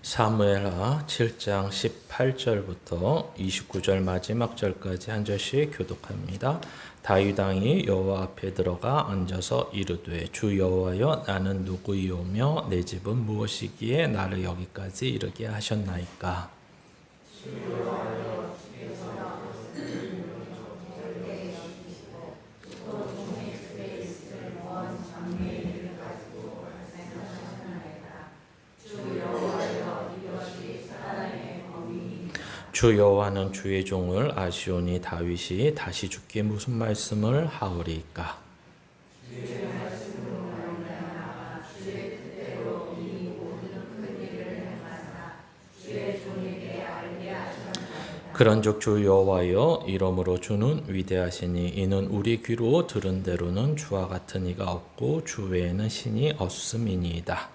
사무엘하 7장 18절부터 29절 마지막 절까지 한 절씩 교독합니다. 다윗 왕이 여호와 앞에 들어가 앉아서 이르되 주 여호와여 나는 누구이오며 내 집은 무엇이기에 나를 여기까지 이르게 하셨나이까. 주 여호와는 주의 종을 아시오니 다윗이 다시 주께 무슨 말씀을 하오리이까. 그런즉 주 여호와여 이러므로 주는 위대하시니 이는 우리 귀로 들은 대로는 주와 같은 이가 없고 주 외에는 신이 없음이니이다.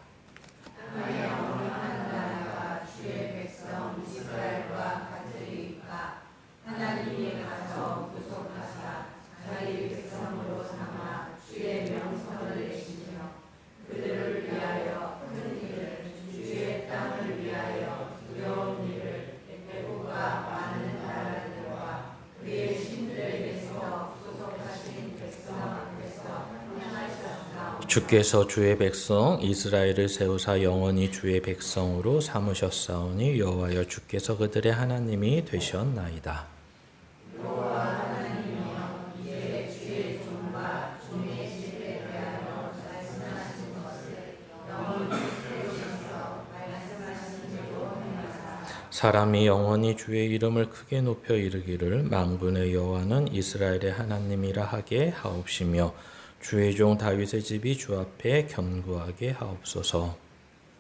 주께서 주의 백성 이스라엘을 세우사 영원히 주의 백성으로 삼으셨사오니 여호와여 주께서 그들의 하나님이 되셨나이다. 사람이 영원히 주의 이름을 크게 높여 이르기를 만군의 여호와는 이스라엘의 하나님이라 하게 하옵시며 주의 종 다윗의 집이 주 앞에 견고하게 하옵소서.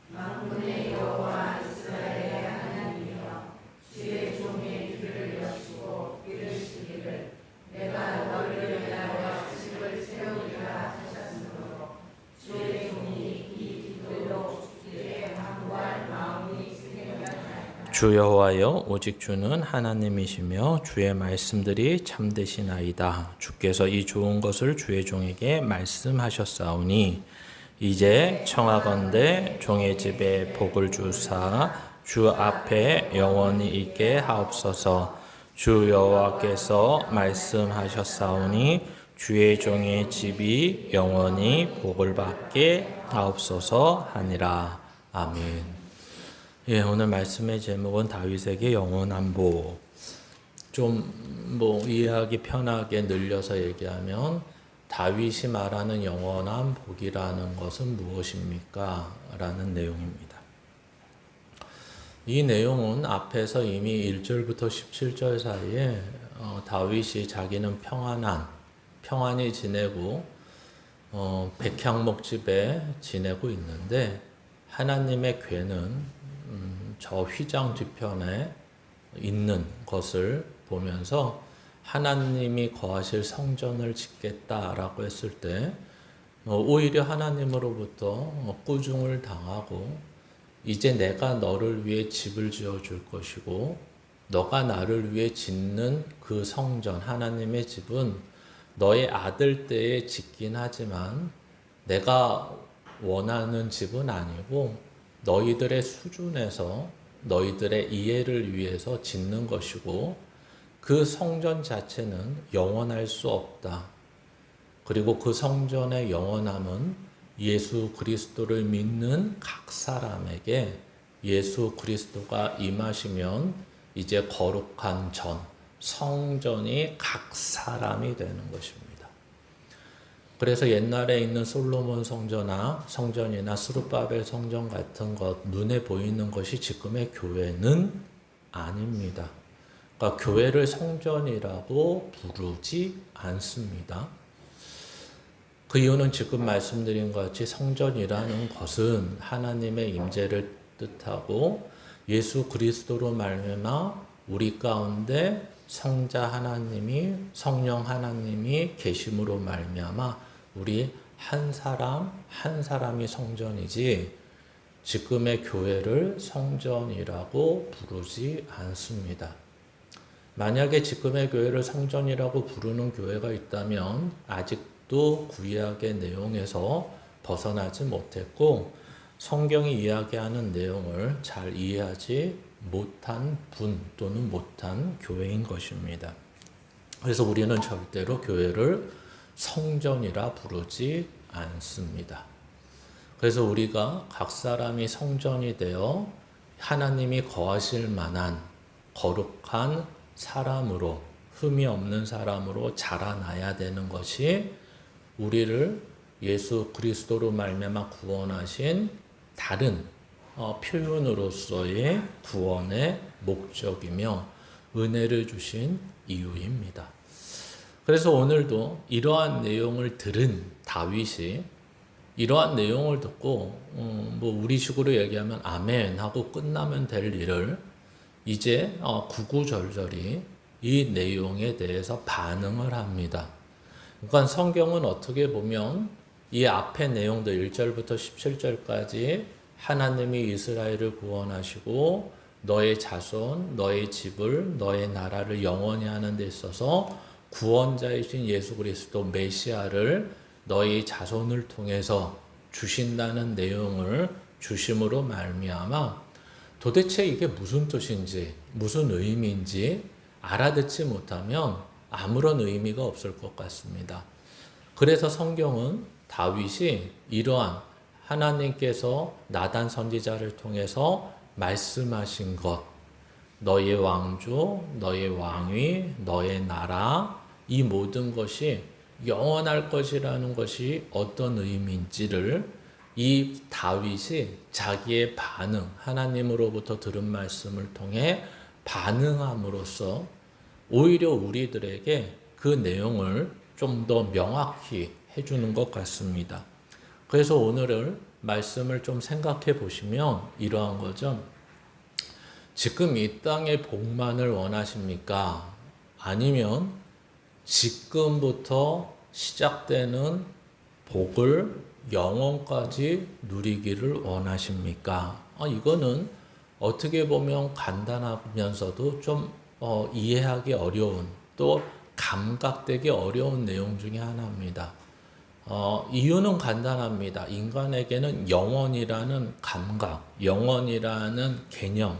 만군의 여호와 이스라엘의 하나님이여 주의 종의 귀를 여시고 이르시기를 내가 너를 위하여 집을 세우리라 하셨으므로 주의 종이 이 기도로 주께 간구할 마음이 생겼나이다. 주 여호와여 오직 주는 하나님이시며 주의 말씀들이 참되시나이다. 주께서 이 좋은 것을 주의 종에게 말씀하셨사오니 이제 청하건대 종의 집에 복을 주사 주 앞에 영원히 있게 하옵소서. 주 여호와께서 말씀하셨사오니 주의 종의 집이 영원히 복을 받게 하옵소서 하니라. 아멘. 예, 오늘 말씀의 제목은 다윗에게 영원한 복. 좀 이해하기 편하게 늘려서 얘기하면 다윗이 말하는 영원한 복이라는 것은 무엇입니까? 라는 내용입니다. 이 내용은 앞에서 이미 1절부터 17절 사이에 다윗이 자기는 평안히 지내고 백향목집에 지내고 있는데 하나님의 궤는 저 휘장 뒤편에 있는 것을 보면서 하나님이 거하실 성전을 짓겠다라고 했을 때 오히려 하나님으로부터 꾸중을 당하고 이제 내가 너를 위해 집을 지어줄 것이고 너가 나를 위해 짓는 그 성전 하나님의 집은 너의 아들 때에 짓긴 하지만 내가 원하는 집은 아니고 너희들의 수준에서 너희들의 이해를 위해서 짓는 것이고 그 성전 자체는 영원할 수 없다. 그리고 그 성전의 영원함은 예수 그리스도를 믿는 각 사람에게 예수 그리스도가 임하시면 이제 거룩한 성전이 각 사람이 되는 것입니다. 그래서 옛날에 있는 솔로몬 성전이나 스룹바벨 성전 같은 것, 눈에 보이는 것이 지금의 교회는 아닙니다. 그러니까 교회를 성전이라고 부르지 않습니다. 그 이유는 지금 말씀드린 것 같이 성전이라는 것은 하나님의 임재를 뜻하고 예수 그리스도로 말미암아 우리 가운데 성자 하나님이 성령 하나님이 계심으로 말미암아 우리 한 사람이 성전이지 지금의 교회를 성전이라고 부르지 않습니다. 만약에 지금의 교회를 성전이라고 부르는 교회가 있다면 아직도 구약의 내용에서 벗어나지 못했고 성경이 이야기하는 내용을 잘 이해하지 못한 분 또는 못한 교회인 것입니다. 그래서 우리는 절대로 교회를 성전이라 부르지 않습니다. 그래서 우리가 각 사람이 성전이 되어 하나님이 거하실 만한 거룩한 사람으로, 흠이 없는 사람으로 자라나야 되는 것이 우리를 예수 그리스도로 말미암아 구원하신 다른 표현으로서의 구원의 목적이며 은혜를 주신 이유입니다. 그래서 오늘도 이러한 내용을 들은 다윗이 이러한 내용을 듣고 우리식으로 얘기하면 아멘 하고 끝나면 될 일을 이제 구구절절히 이 내용에 대해서 반응을 합니다. 그러니까 성경은 어떻게 보면 이 앞의 내용들 1절부터 17절까지 하나님이 이스라엘을 구원하시고 너의 자손, 너의 집을, 너의 나라를 영원히 하는 데 있어서 구원자이신 예수 그리스도 메시아를 너희 자손을 통해서 주신다는 내용을 주심으로 말미암아 도대체 이게 무슨 뜻인지 무슨 의미인지 알아듣지 못하면 아무런 의미가 없을 것 같습니다. 그래서 성경은 다윗이 이러한 하나님께서 나단 선지자를 통해서 말씀하신 것, 너의 왕조, 너의 왕위, 너의 나라, 이 모든 것이 영원할 것이라는 것이 어떤 의미인지를 이 다윗이 자기의 반응, 하나님으로부터 들은 말씀을 통해 반응함으로써 오히려 우리들에게 그 내용을 좀 더 명확히 해주는 것 같습니다. 그래서 오늘을 말씀을 좀 생각해 보시면 이러한 거죠. 지금 이 땅의 복만을 원하십니까? 아니면 지금부터 시작되는 복을 영원까지 누리기를 원하십니까? 이거는 어떻게 보면 간단하면서도 좀 이해하기 어려운 또 감각되기 어려운 내용 중에 하나입니다. 이유는 간단합니다. 인간에게는 영원이라는 감각, 영원이라는 개념,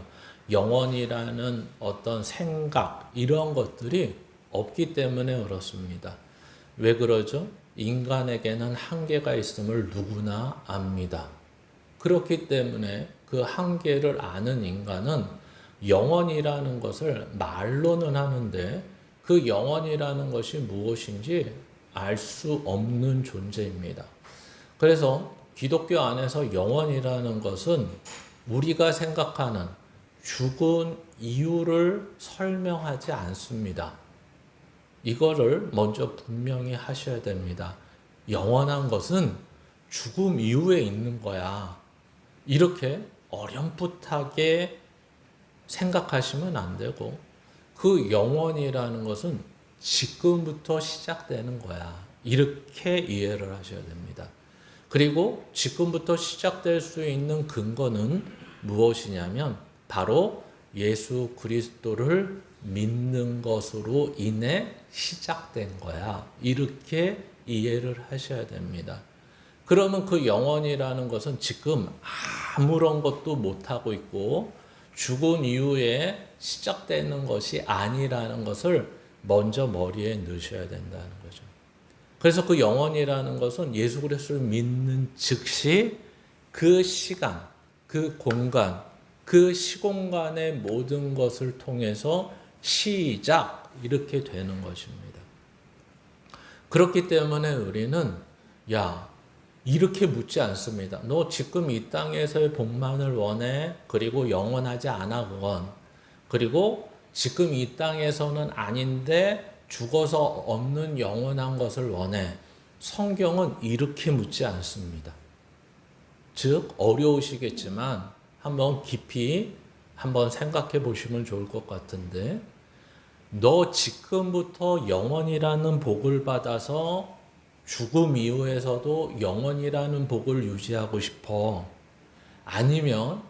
영원이라는 어떤 생각 이런 것들이 없기 때문에 그렇습니다. 왜 그러죠? 인간에게는 한계가 있음을 누구나 압니다. 그렇기 때문에 그 한계를 아는 인간은 영원이라는 것을 말로는 하는데 그 영원이라는 것이 무엇인지 알 수 없는 존재입니다. 그래서 기독교 안에서 영원이라는 것은 우리가 생각하는 죽은 이유를 설명하지 않습니다. 이거를 먼저 분명히 하셔야 됩니다. 영원한 것은 죽음 이후에 있는 거야. 이렇게 어렴풋하게 생각하시면 안 되고 그 영원이라는 것은 지금부터 시작되는 거야. 이렇게 이해를 하셔야 됩니다. 그리고 지금부터 시작될 수 있는 근거는 무엇이냐면 바로 예수 그리스도를 믿는 것으로 인해 시작된 거야. 이렇게 이해를 하셔야 됩니다. 그러면 그 영원이라는 것은 지금 아무런 것도 못하고 있고 죽은 이후에 시작되는 것이 아니라는 것을 먼저 머리에 넣으셔야 된다는 거죠. 그래서 그 영원이라는 것은 예수 그리스도를 믿는 즉시 그 시간, 그 공간, 그 시공간의 모든 것을 통해서 시작 이렇게 되는 것입니다. 그렇기 때문에 우리는 이렇게 묻지 않습니다. 너 지금 이 땅에서의 복만을 원해? 그리고 영원하지 않아 그건. 그리고 지금 이 땅에서는 아닌데 죽어서 없는 영원한 것을 원해. 성경은 이렇게 묻지 않습니다. 즉 어려우시겠지만 한번 깊이 한번 생각해 보시면 좋을 것 같은데 너 지금부터 영원이라는 복을 받아서 죽음 이후에서도 영원이라는 복을 유지하고 싶어? 아니면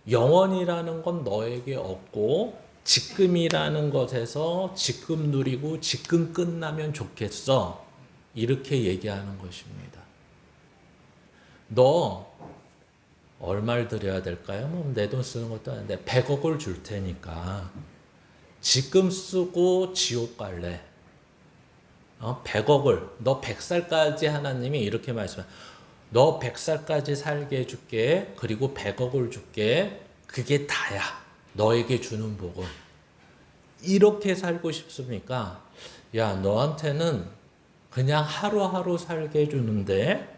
영원이라는 건 너에게 없고 지금이라는 것에서 지금 누리고 지금 끝나면 좋겠어? 이렇게 얘기하는 것입니다. 너 얼마를 드려야 될까요? 뭐 내 돈 쓰는 것도 아닌데 100억을 줄 테니까 지금 쓰고 지옥 갈래. 100억을 너 100살까지 하나님이 이렇게 말씀해. 너 100살까지 살게 해줄게. 그리고 100억을 줄게. 그게 다야. 너에게 주는 복은. 이렇게 살고 싶습니까? 야, 너한테는 그냥 하루하루 살게 해주는데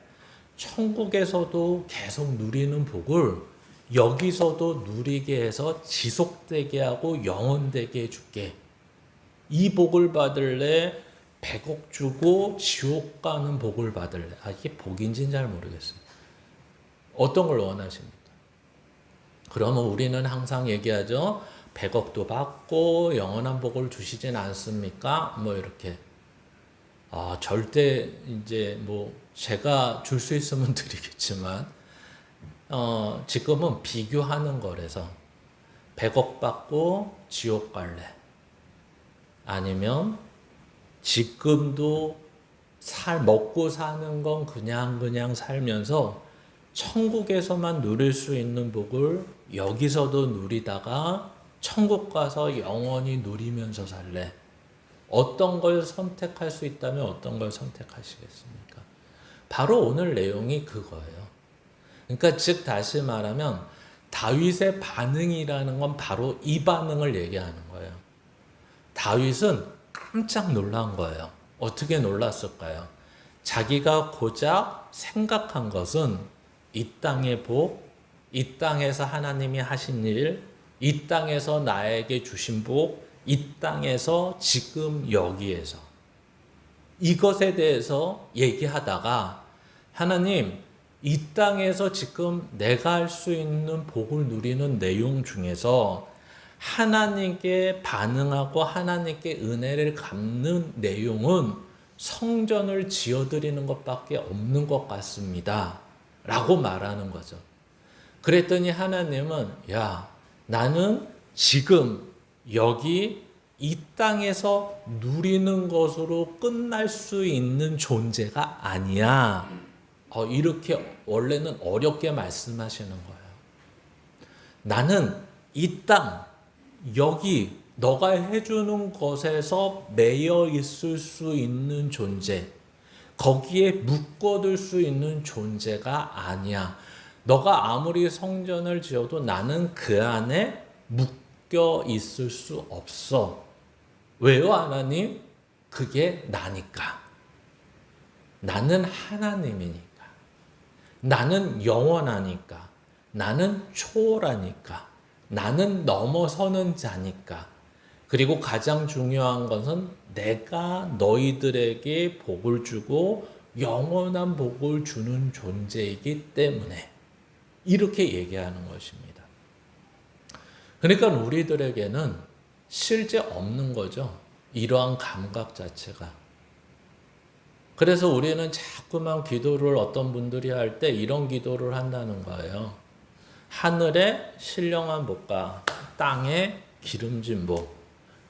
천국에서도 계속 누리는 복을 여기서도 누리게 해서 지속되게 하고 영원되게 해줄게. 이 복을 받을래? 100억 주고 지옥 가는 복을 받을래? 이게 복인지는 잘 모르겠어요. 어떤 걸 원하십니까? 그러면 우리는 항상 얘기하죠. 100억도 받고 영원한 복을 주시진 않습니까? 뭐 이렇게. 절대 이제 뭐 제가 줄 수 있으면 드리겠지만 지금은 비교하는 거라서 100억 받고 지옥 갈래? 아니면 지금도 먹고 사는 건 그냥 살면서 천국에서만 누릴 수 있는 복을 여기서도 누리다가 천국 가서 영원히 누리면서 살래? 어떤 걸 선택할 수 있다면 어떤 걸 선택하시겠습니까? 바로 오늘 내용이 그거예요. 그러니까 즉 다시 말하면 다윗의 반응이라는 건 바로 이 반응을 얘기하는 거예요. 다윗은 깜짝 놀란 거예요. 어떻게 놀랐을까요? 자기가 고작 생각한 것은 이 땅의 복, 이 땅에서 하나님이 하신 일, 이 땅에서 나에게 주신 복, 이 땅에서 지금 여기에서 이것에 대해서 얘기하다가 하나님, 이 땅에서 지금 내가 할 수 있는 복을 누리는 내용 중에서 하나님께 반응하고 하나님께 은혜를 갚는 내용은 성전을 지어드리는 것밖에 없는 것 같습니다. 라고 말하는 거죠. 그랬더니 하나님은 야, 나는 지금 여기 이 땅에서 누리는 것으로 끝날 수 있는 존재가 아니야. 이렇게 원래는 어렵게 말씀하시는 거예요. 나는 이 땅, 여기 너가 해주는 것에서 매여 있을 수 있는 존재, 거기에 묶어둘 수 있는 존재가 아니야. 너가 아무리 성전을 지어도 나는 그 안에 묶여 있을 수 없어. 왜요, 하나님? 그게 나니까. 나는 하나님이니까. 나는 영원하니까. 나는 초월하니까. 나는 넘어서는 자니까. 그리고 가장 중요한 것은 내가 너희들에게 복을 주고 영원한 복을 주는 존재이기 때문에 이렇게 얘기하는 것입니다. 그러니까 우리들에게는 실제 없는 거죠. 이러한 감각 자체가. 그래서 우리는 자꾸만 기도를 어떤 분들이 할 때 이런 기도를 한다는 거예요. 하늘에 신령한 복과 땅에 기름진 복.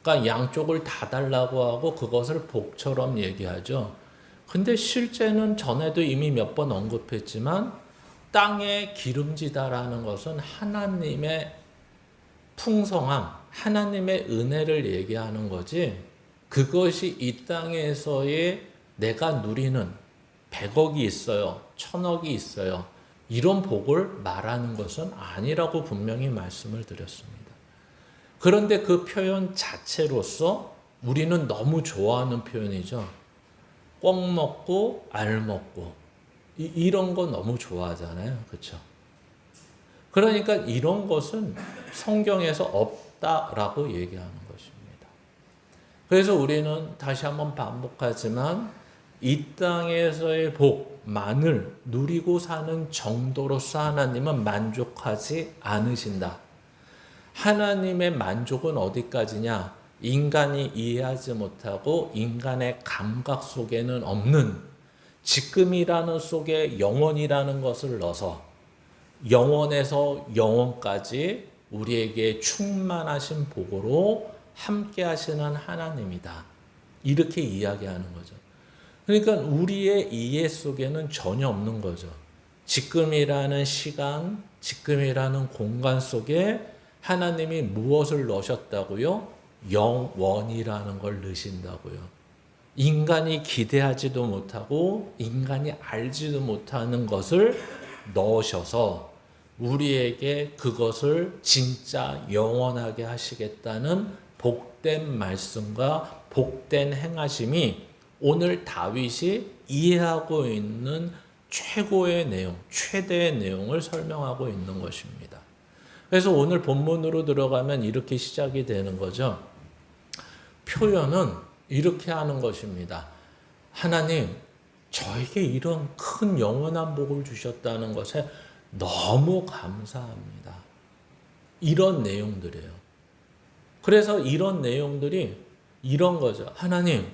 그러니까 양쪽을 다 달라고 하고 그것을 복처럼 얘기하죠. 근데 실제는 전에도 이미 몇 번 언급했지만 땅에 기름지다라는 것은 하나님의 풍성함, 하나님의 은혜를 얘기하는 거지 그것이 이 땅에서의 내가 누리는 100억이 있어요. 1000억이 있어요. 이런 복을 말하는 것은 아니라고 분명히 말씀을 드렸습니다. 그런데 그 표현 자체로서 우리는 너무 좋아하는 표현이죠. 꿩 먹고 알 먹고 이런 거 너무 좋아하잖아요. 그렇죠? 그러니까 이런 것은 성경에서 없다라고 얘기하는 것입니다. 그래서 우리는 다시 한번 반복하지만 이 땅에서의 복만을 누리고 사는 정도로서 하나님은 만족하지 않으신다. 하나님의 만족은 어디까지냐? 인간이 이해하지 못하고 인간의 감각 속에는 없는 지금이라는 속에 영원이라는 것을 넣어서 영원에서 영원까지 우리에게 충만하신 복으로 함께 하시는 하나님이다. 이렇게 이야기하는 거죠. 그러니까 우리의 이해 속에는 전혀 없는 거죠. 지금이라는 시간, 지금이라는 공간 속에 하나님이 무엇을 넣으셨다고요? 영원이라는 걸 넣으신다고요. 인간이 기대하지도 못하고 인간이 알지도 못하는 것을 넣으셔서 우리에게 그것을 진짜 영원하게 하시겠다는 복된 말씀과 복된 행하심이 오늘 다윗이 이해하고 있는 최고의 내용, 최대의 내용을 설명하고 있는 것입니다. 그래서 오늘 본문으로 들어가면 이렇게 시작이 되는 거죠. 표현은 이렇게 하는 것입니다. 하나님, 저에게 이런 큰 영원한 복을 주셨다는 것에 너무 감사합니다. 이런 내용들이에요. 그래서 이런 내용들이 이런 거죠. 하나님,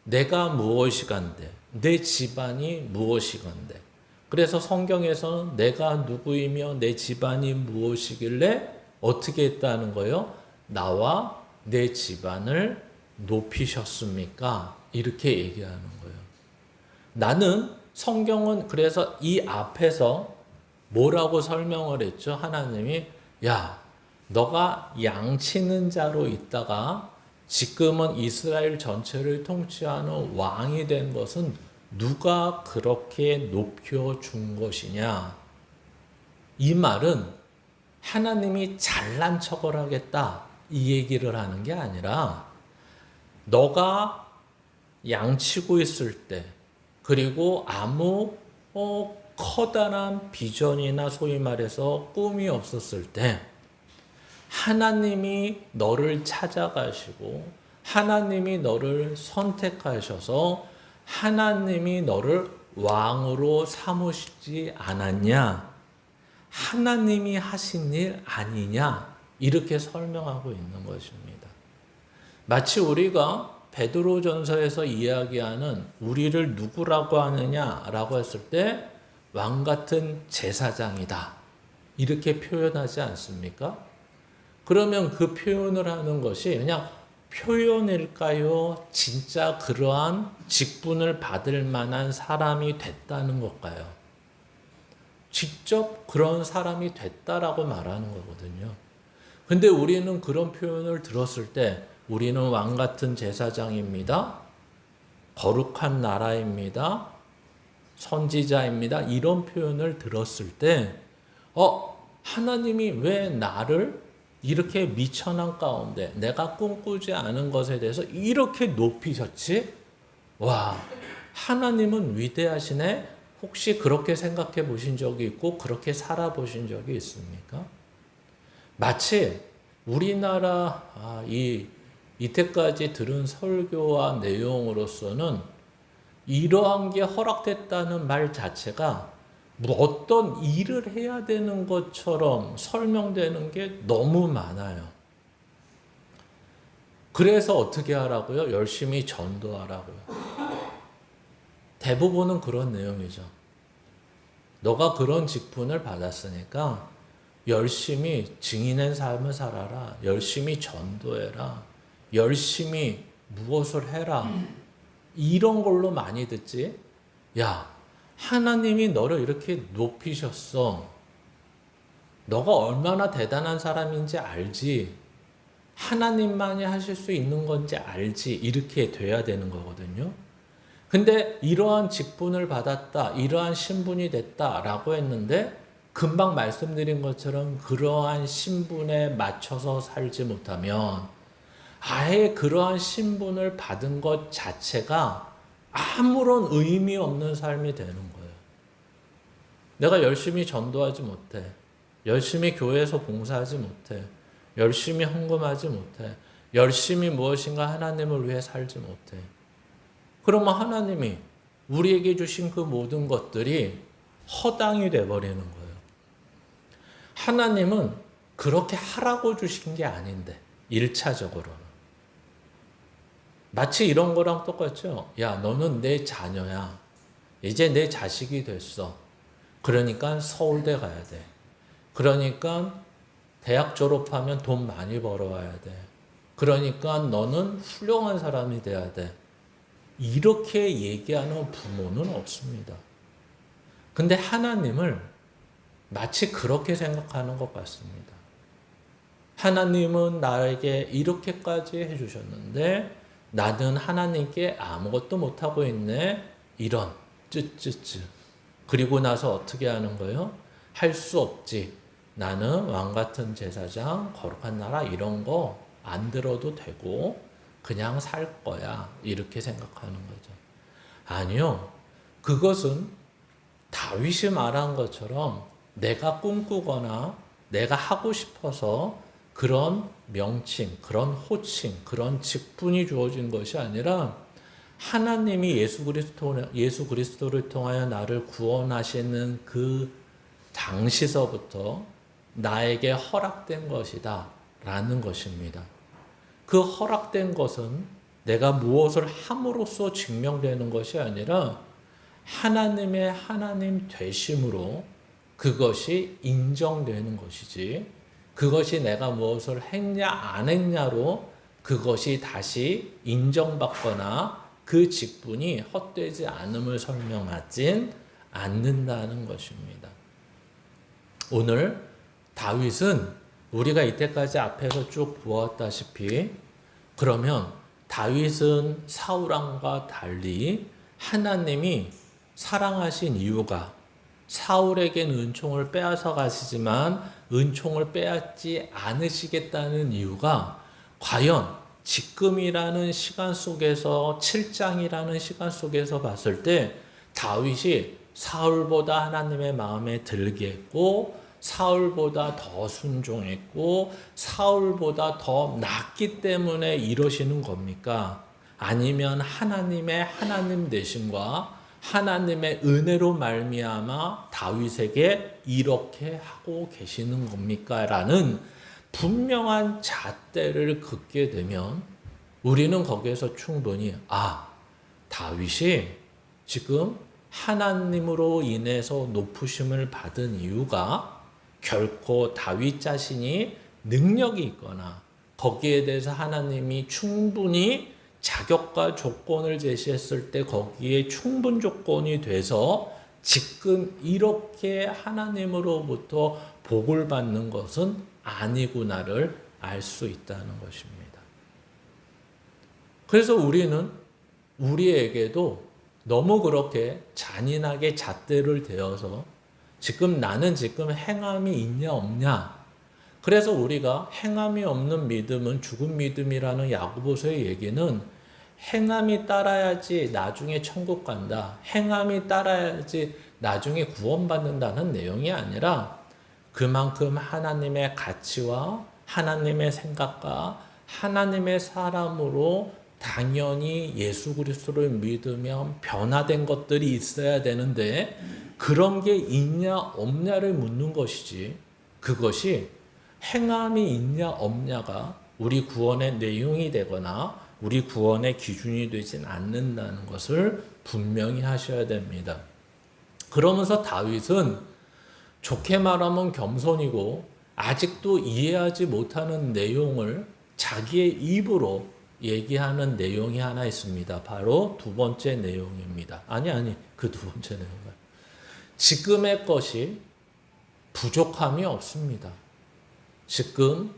내가 무엇이간데, 내 집안이 무엇이간데. 그래서 성경에서는 내가 누구이며 내 집안이 무엇이길래 어떻게 했다는 거예요? 나와 내 집안을 높이셨습니까? 이렇게 얘기하는 거예요. 나는 성경은 그래서 이 앞에서 뭐라고 설명을 했죠? 하나님이 야, 너가 양치는 자로 있다가 지금은 이스라엘 전체를 통치하는 왕이 된 것은 누가 그렇게 높여준 것이냐? 이 말은 하나님이 잘난 척을 하겠다 이 얘기를 하는 게 아니라 너가 양치고 있을 때 그리고 아무 커다란 비전이나 소위 말해서 꿈이 없었을 때 하나님이 너를 찾아가시고 하나님이 너를 선택하셔서 하나님이 너를 왕으로 삼으시지 않았냐? 하나님이 하신 일 아니냐? 이렇게 설명하고 있는 것입니다. 마치 우리가 베드로전서에서 이야기하는 우리를 누구라고 하느냐라고 했을 때 왕 같은 제사장이다. 이렇게 표현하지 않습니까? 그러면 그 표현을 하는 것이 그냥 표현일까요? 진짜 그러한 직분을 받을 만한 사람이 됐다는 것일까요? 직접 그런 사람이 됐다라고 말하는 거거든요. 근데 우리는 그런 표현을 들었을 때 우리는 왕 같은 제사장입니다. 거룩한 나라입니다. 선지자입니다. 이런 표현을 들었을 때 하나님이 왜 나를 이렇게 미천한 가운데 내가 꿈꾸지 않은 것에 대해서 이렇게 높이셨지? 와, 하나님은 위대하시네. 혹시 그렇게 생각해 보신 적이 있고 그렇게 살아보신 적이 있습니까? 마치 우리나라 이때까지 들은 설교와 내용으로서는 이러한 게 허락됐다는 말 자체가 어떤 일을 해야 되는 것처럼 설명되는 게 너무 많아요. 그래서 어떻게 하라고요? 열심히 전도하라고요. 대부분은 그런 내용이죠. 너가 그런 직분을 받았으니까 열심히 증인의 삶을 살아라. 열심히 전도해라. 열심히 무엇을 해라. 이런 걸로 많이 듣지. 야, 하나님이 너를 이렇게 높이셨어. 너가 얼마나 대단한 사람인지 알지. 하나님만이 하실 수 있는 건지 알지. 이렇게 돼야 되는 거거든요. 근데 이러한 직분을 받았다. 이러한 신분이 됐다라고 했는데 금방 말씀드린 것처럼 그러한 신분에 맞춰서 살지 못하면 아예 그러한 신분을 받은 것 자체가 아무런 의미 없는 삶이 되는 거예요. 내가 열심히 전도하지 못해. 열심히 교회에서 봉사하지 못해. 열심히 헌금하지 못해. 열심히 무엇인가 하나님을 위해 살지 못해. 그러면 하나님이 우리에게 주신 그 모든 것들이 허당이 돼버리는 거예요. 하나님은 그렇게 하라고 주신 게 아닌데 1차적으로는. 마치 이런 거랑 똑같죠. 야, 너는 내 자녀야. 이제 내 자식이 됐어. 그러니까 서울대 가야 돼. 그러니까 대학 졸업하면 돈 많이 벌어와야 돼. 그러니까 너는 훌륭한 사람이 돼야 돼. 이렇게 얘기하는 부모는 없습니다. 근데 하나님을 마치 그렇게 생각하는 것 같습니다. 하나님은 나에게 이렇게까지 해주셨는데 나는 하나님께 아무것도 못하고 있네. 이런 쯔쯔쯔. 그리고 나서 어떻게 하는 거예요? 할 수 없지. 나는 왕같은 제사장, 거룩한 나라 이런 거 안 들어도 되고 그냥 살 거야. 이렇게 생각하는 거죠. 아니요. 그것은 다윗이 말한 것처럼 내가 꿈꾸거나 내가 하고 싶어서 그런 명칭, 그런 호칭, 그런 직분이 주어진 것이 아니라 하나님이 예수 그리스도를 통하여 나를 구원하시는 그 당시서부터 나에게 허락된 것이다 라는 것입니다. 그 허락된 것은 내가 무엇을 함으로써 증명되는 것이 아니라 하나님의 하나님 되심으로 그것이 인정되는 것이지, 그것이 내가 무엇을 했냐 안 했냐로 그것이 다시 인정받거나 그 직분이 헛되지 않음을 설명하진 않는다는 것입니다. 오늘 다윗은 우리가 이때까지 앞에서 쭉 보았다시피 그러면 다윗은 사울왕과 달리 하나님이 사랑하신 이유가, 사울에겐 은총을 빼앗아 가시지만 은총을 빼앗지 않으시겠다는 이유가 과연 지금이라는 시간 속에서 7장이라는 시간 속에서 봤을 때 다윗이 사울보다 하나님의 마음에 들게 했고 사울보다 더 순종했고 사울보다 더 낫기 때문에 이러시는 겁니까? 아니면 하나님의 하나님 되심과 하나님의 은혜로 말미암아 다윗에게 이렇게 하고 계시는 겁니까? 라는 분명한 잣대를 긋게 되면 우리는 거기에서 충분히 다윗이 지금 하나님으로 인해서 높으심을 받은 이유가 결코 다윗 자신이 능력이 있거나 거기에 대해서 하나님이 충분히 자격과 조건을 제시했을 때 거기에 충분 조건이 돼서 지금 이렇게 하나님으로부터 복을 받는 것은 아니구나를 알 수 있다는 것입니다. 그래서 우리는 우리에게도 너무 그렇게 잔인하게 잣대를 대어서 나는 지금 행함이 있냐 없냐, 그래서 우리가 행함이 없는 믿음은 죽은 믿음이라는 야고보서의 얘기는 행함이 따라야지 나중에 천국 간다, 행함이 따라야지 나중에 구원받는다는 내용이 아니라 그만큼 하나님의 가치와 하나님의 생각과 하나님의 사람으로 당연히 예수 그리스도를 믿으면 변화된 것들이 있어야 되는데 그런 게 있냐 없냐를 묻는 것이지, 그것이 행함이 있냐 없냐가 우리 구원의 내용이 되거나 우리 구원의 기준이 되진 않는다는 것을 분명히 하셔야 됩니다. 그러면서 다윗은 좋게 말하면 겸손이고 아직도 이해하지 못하는 내용을 자기의 입으로 얘기하는 내용이 하나 있습니다. 바로 두 번째 내용입니다. 그 두 번째 내용은 지금의 것이 부족함이 없습니다. 지금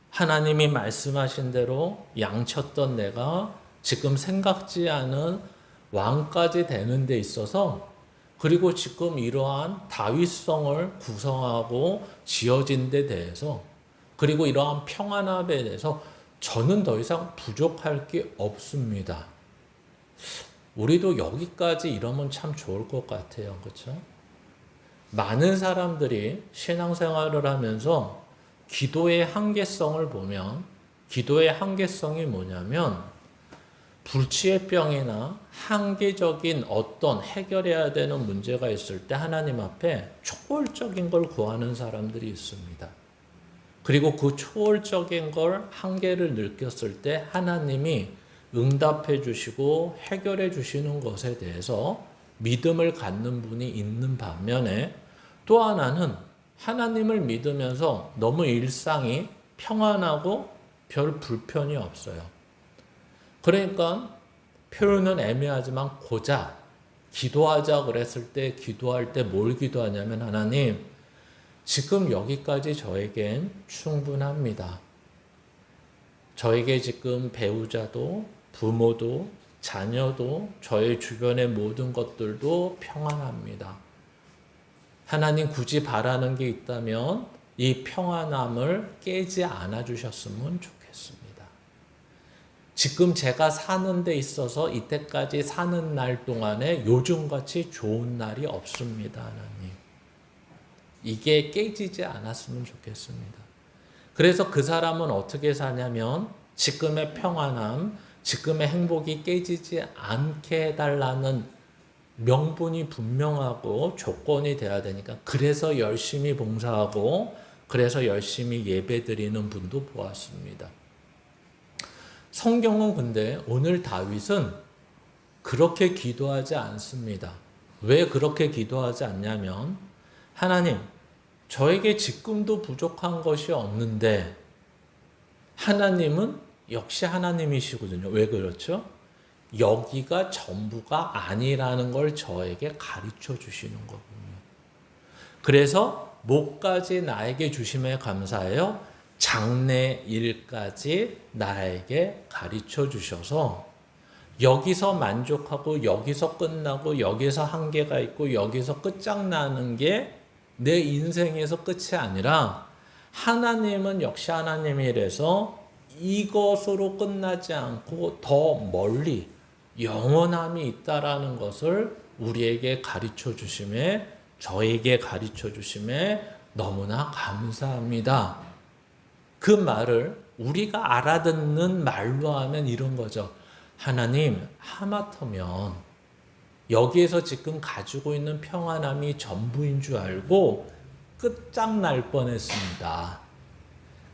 하나님이 말씀하신 대로 양쳤던 내가 지금 생각지 않은 왕까지 되는 데 있어서, 그리고 지금 이러한 다윗성을 구성하고 지어진 데 대해서, 그리고 이러한 평안함에 대해서 저는 더 이상 부족할 게 없습니다. 우리도 여기까지 이러면 참 좋을 것 같아요. 그렇죠? 많은 사람들이 신앙생활을 하면서 기도의 한계성을 보면, 기도의 한계성이 뭐냐면 불치의 병이나 한계적인 어떤 해결해야 되는 문제가 있을 때 하나님 앞에 초월적인 걸 구하는 사람들이 있습니다. 그리고 그 초월적인 걸 한계를 느꼈을 때 하나님이 응답해 주시고 해결해 주시는 것에 대해서 믿음을 갖는 분이 있는 반면에, 또 하나는 하나님을 믿으면서 너무 일상이 평안하고 별 불편이 없어요. 그러니까 표현은 애매하지만 고작 기도하자 그랬을 때 기도할 때 뭘 기도하냐면, 하나님 지금 여기까지 저에겐 충분합니다. 저에게 지금 배우자도 부모도 자녀도 저의 주변의 모든 것들도 평안합니다. 하나님 굳이 바라는 게 있다면 이 평안함을 깨지 않아 주셨으면 좋겠습니다. 지금 제가 사는 데 있어서 이때까지 사는 날 동안에 요즘같이 좋은 날이 없습니다, 하나님. 이게 깨지지 않았으면 좋겠습니다. 그래서 그 사람은 어떻게 사냐면 지금의 평안함, 지금의 행복이 깨지지 않게 해달라는 명분이 분명하고 조건이 돼야 되니까 그래서 열심히 봉사하고 그래서 열심히 예배드리는 분도 보았습니다. 성경은 근데 오늘 다윗은 그렇게 기도하지 않습니다. 왜 그렇게 기도하지 않냐면 하나님, 저에게 지금도 부족한 것이 없는데 하나님은 역시 하나님이시거든요. 왜 그렇죠? 여기가 전부가 아니라는 걸 저에게 가르쳐 주시는 거군요. 그래서 목까지 나에게 주심에 감사해요. 장래 일까지 나에게 가르쳐 주셔서 여기서 만족하고 여기서 끝나고 여기서 한계가 있고 여기서 끝장나는 게 내 인생에서 끝이 아니라 하나님은 역시 하나님이라서 이것으로 끝나지 않고 더 멀리 영원함이 있다라는 것을 우리에게 가르쳐 주심에 저에게 가르쳐 주심에 너무나 감사합니다. 그 말을 우리가 알아듣는 말로 하면 이런 거죠. 하나님, 하마터면 여기에서 지금 가지고 있는 평안함이 전부인 줄 알고 끝장날 뻔했습니다.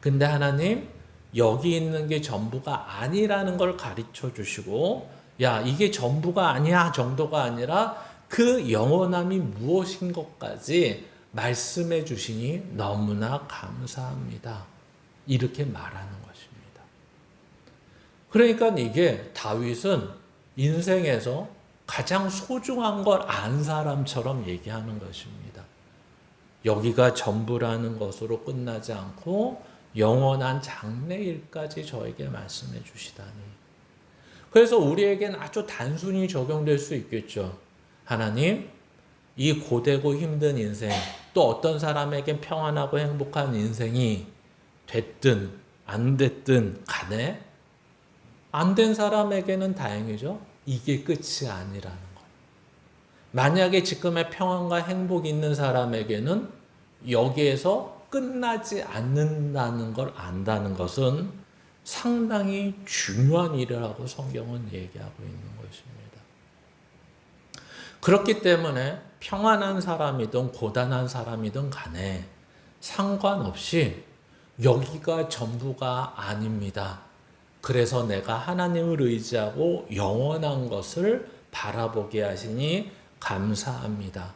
근데 하나님, 여기 있는 게 전부가 아니라는 걸 가르쳐 주시고, 야, 이게 전부가 아니야 정도가 아니라 그 영원함이 무엇인 것까지 말씀해 주시니 너무나 감사합니다. 이렇게 말하는 것입니다. 그러니까 이게 다윗은 인생에서 가장 소중한 걸 안 사람처럼 얘기하는 것입니다. 여기가 전부라는 것으로 끝나지 않고 영원한 장래일까지 저에게 말씀해 주시다니. 그래서 우리에겐 아주 단순히 적용될 수 있겠죠. 하나님, 이 고되고 힘든 인생, 또 어떤 사람에겐 평안하고 행복한 인생이 됐든 안 됐든 간에 안 된 사람에게는 다행이죠. 이게 끝이 아니라는 것. 만약에 지금의 평안과 행복이 있는 사람에게는 여기에서 끝나지 않는다는 걸 안다는 것은 상당히 중요한 일이라고 성경은 얘기하고 있는 것입니다. 그렇기 때문에 평안한 사람이든 고단한 사람이든 간에 상관없이 여기가 전부가 아닙니다. 그래서 내가 하나님을 의지하고 영원한 것을 바라보게 하시니 감사합니다.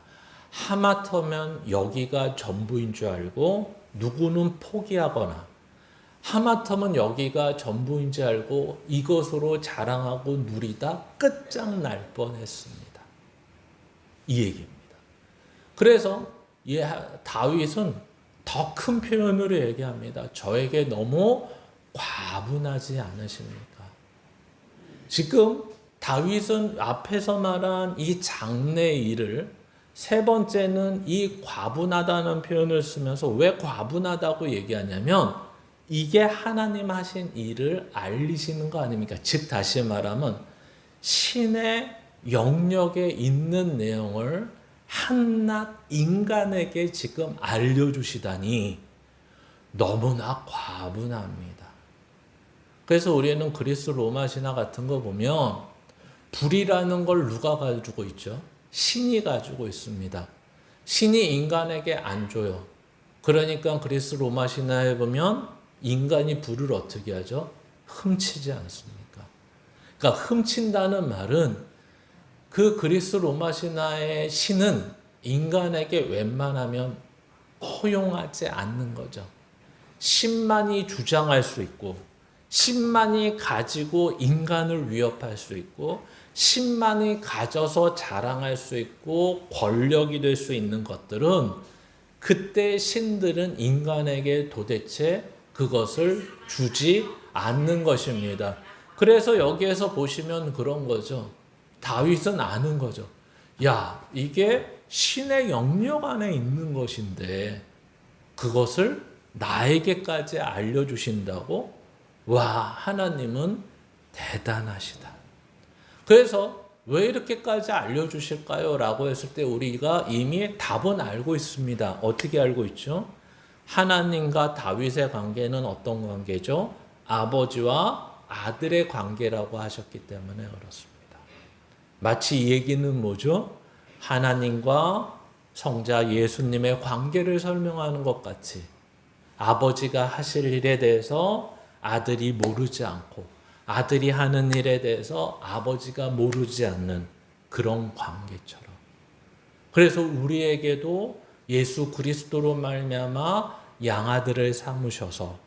하마터면 여기가 전부인 줄 알고 누구는 포기하거나 하마터면 여기가 전부인 줄 알고 이것으로 자랑하고 누리다 끝장날 뻔했습니다. 이 얘기입니다. 그래서 다윗은 더 큰 표현으로 얘기합니다. 저에게 너무 과분하지 않으십니까? 지금 다윗은 앞에서 말한 이 장래 일을 세 번째는 이 과분하다는 표현을 쓰면서 왜 과분하다고 얘기하냐면 이게 하나님 하신 일을 알리시는 거 아닙니까? 즉 다시 말하면 신의 영역에 있는 내용을 한낱 인간에게 지금 알려주시다니 너무나 과분합니다. 그래서 우리는 그리스 로마 신화 같은 거 보면 불이라는 걸 누가 가지고 있죠? 신이 가지고 있습니다. 신이 인간에게 안 줘요. 그러니까 그리스 로마 신화에 보면 인간이 불을 어떻게 하죠? 훔치지 않습니까? 그러니까 훔친다는 말은 그 그리스 로마 신화의 신은 인간에게 웬만하면 허용하지 않는 거죠. 신만이 주장할 수 있고 신만이 가지고 인간을 위협할 수 있고 신만이 가져서 자랑할 수 있고 권력이 될 수 있는 것들은 그때 신들은 인간에게 도대체 그것을 주지 않는 것입니다. 그래서 여기에서 보시면 그런 거죠. 다윗은 아는 거죠. 야, 이게 신의 영역 안에 있는 것인데 그것을 나에게까지 알려주신다고? 와, 하나님은 대단하시다. 그래서 왜 이렇게까지 알려주실까요? 라고 했을 때 우리가 이미 답은 알고 있습니다. 어떻게 알고 있죠? 하나님과 다윗의 관계는 어떤 관계죠? 아버지와 아들의 관계라고 하셨기 때문에 그렇습니다. 마치 이 얘기는 뭐죠? 하나님과 성자 예수님의 관계를 설명하는 것 같이 아버지가 하실 일에 대해서 아들이 모르지 않고 아들이 하는 일에 대해서 아버지가 모르지 않는 그런 관계처럼. 그래서 우리에게도 예수 그리스도로 말미암아 양아들을 삼으셔서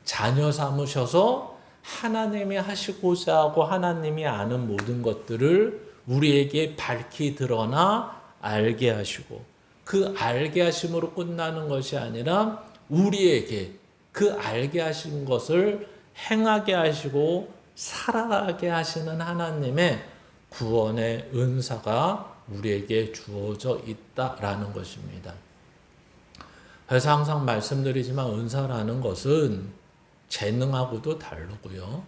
자녀 삼으셔서 하나님이 하시고자 하고 하나님이 아는 모든 것들을 우리에게 밝히 드러나 알게 하시고 그 알게 하심으로 끝나는 것이 아니라 우리에게 그 알게 하신 것을 행하게 하시고 살아가게 하시는 하나님의 구원의 은사가 우리에게 주어져 있다라는 것입니다. 그래서 항상 말씀드리지만 은사라는 것은 재능하고도 다르고요.